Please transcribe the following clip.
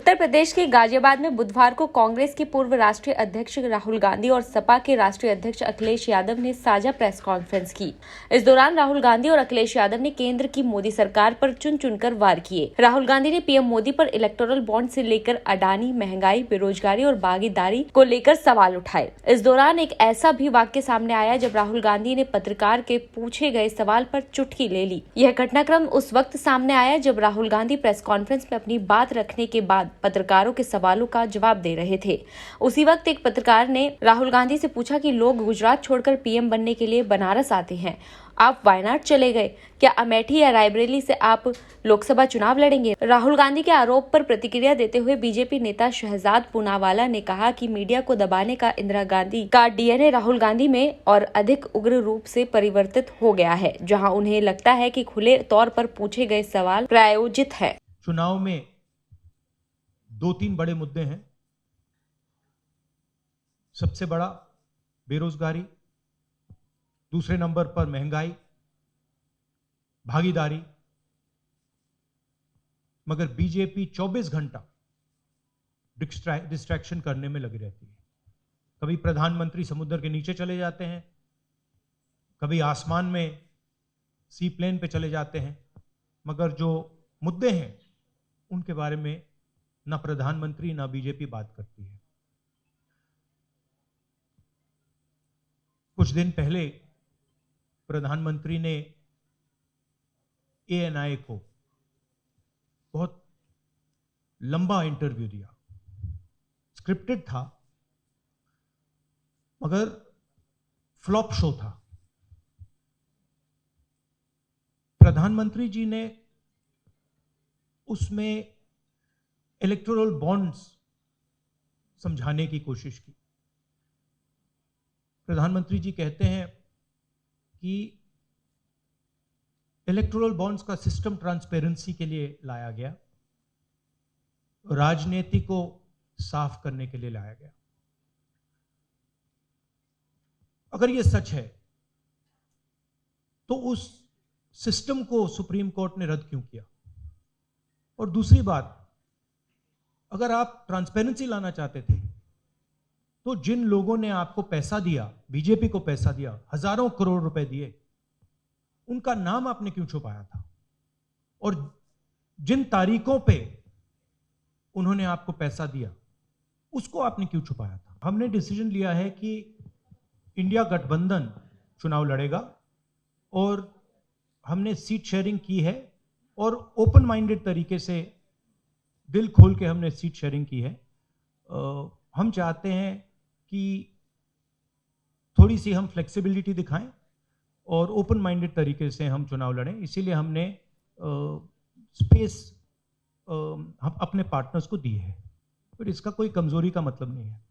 उत्तर प्रदेश के गाजियाबाद में बुधवार को कांग्रेस के पूर्व राष्ट्रीय अध्यक्ष राहुल गांधी और सपा के राष्ट्रीय अध्यक्ष अखिलेश यादव ने साझा प्रेस कॉन्फ्रेंस की। इस दौरान राहुल गांधी और अखिलेश यादव ने केंद्र की मोदी सरकार पर चुन चुनकर वार किए। राहुल गांधी ने पीएम मोदी पर इलेक्टोरल बॉन्ड से लेकर अडानी, महंगाई, बेरोजगारी और भागीदारी को लेकर सवाल उठाए। इस दौरान एक ऐसा भी वाक्य सामने आया जब राहुल गांधी ने पत्रकार के पूछे गए सवाल पर चुटकी ले ली। यह घटनाक्रम उस वक्त सामने आया जब राहुल गांधी प्रेस कॉन्फ्रेंस में अपनी बात रखने के बाद पत्रकारों के सवालों का जवाब दे रहे थे। उसी वक्त एक पत्रकार ने राहुल गांधी से पूछा कि लोग गुजरात छोड़कर पीएम बनने के लिए बनारस आते हैं, आप वायनाड चले गए, क्या अमेठी या रायबरेली से आप लोकसभा चुनाव लड़ेंगे? राहुल गांधी के आरोप पर प्रतिक्रिया देते हुए बीजेपी नेता शहजाद पूनावाला ने कहा कि मीडिया को दबाने का इंदिरा गांधी का डीएनए राहुल गांधी में और अधिक उग्र रूप से परिवर्तित हो गया है, जहां उन्हें लगता है कि खुले तौर पर पूछे गए सवाल प्रायोजित है। चुनाव में 2-3 बड़े मुद्दे हैं। सबसे बड़ा बेरोजगारी, दूसरे नंबर पर महंगाई, भागीदारी। मगर बीजेपी 24 घंटा डिस्ट्रैक्शन करने में लगी रहती है। कभी प्रधानमंत्री समुद्र के नीचे चले जाते हैं, कभी आसमान में सी प्लेन पे चले जाते हैं, मगर जो मुद्दे हैं उनके बारे में ना प्रधानमंत्री ना बीजेपी बात करती है। कुछ दिन पहले प्रधानमंत्री ने ANI को बहुत लंबा इंटरव्यू दिया। स्क्रिप्टेड था मगर फ्लॉप शो था। प्रधानमंत्री जी ने उसमें इलेक्टोरल बॉन्ड्स समझाने की कोशिश की। प्रधानमंत्री जी कहते हैं कि इलेक्टोरल बॉन्ड्स का सिस्टम ट्रांसपेरेंसी के लिए लाया गया, राजनीति को साफ करने के लिए लाया गया। अगर यह सच है तो उस सिस्टम को सुप्रीम कोर्ट ने रद्द क्यों किया? और दूसरी बात, अगर आप ट्रांसपेरेंसी लाना चाहते थे तो जिन लोगों ने आपको पैसा दिया, बीजेपी को पैसा दिया, हजारों करोड़ रुपए दिए, उनका नाम आपने क्यों छुपाया था? और जिन तारीखों पे उन्होंने आपको पैसा दिया उसको आपने क्यों छुपाया था? हमने डिसीजन लिया है कि इंडिया गठबंधन चुनाव लड़ेगा और हमने सीट शेयरिंग की है और ओपन माइंडेड तरीके से, दिल खोल के हमने सीट शेयरिंग की है। हम चाहते हैं कि थोड़ी सी हम फ्लेक्सिबिलिटी दिखाएं और ओपन माइंडेड तरीके से हम चुनाव लड़ें। इसीलिए हमने स्पेस अपने पार्टनर्स को दी है, पर इसका कोई कमजोरी का मतलब नहीं है।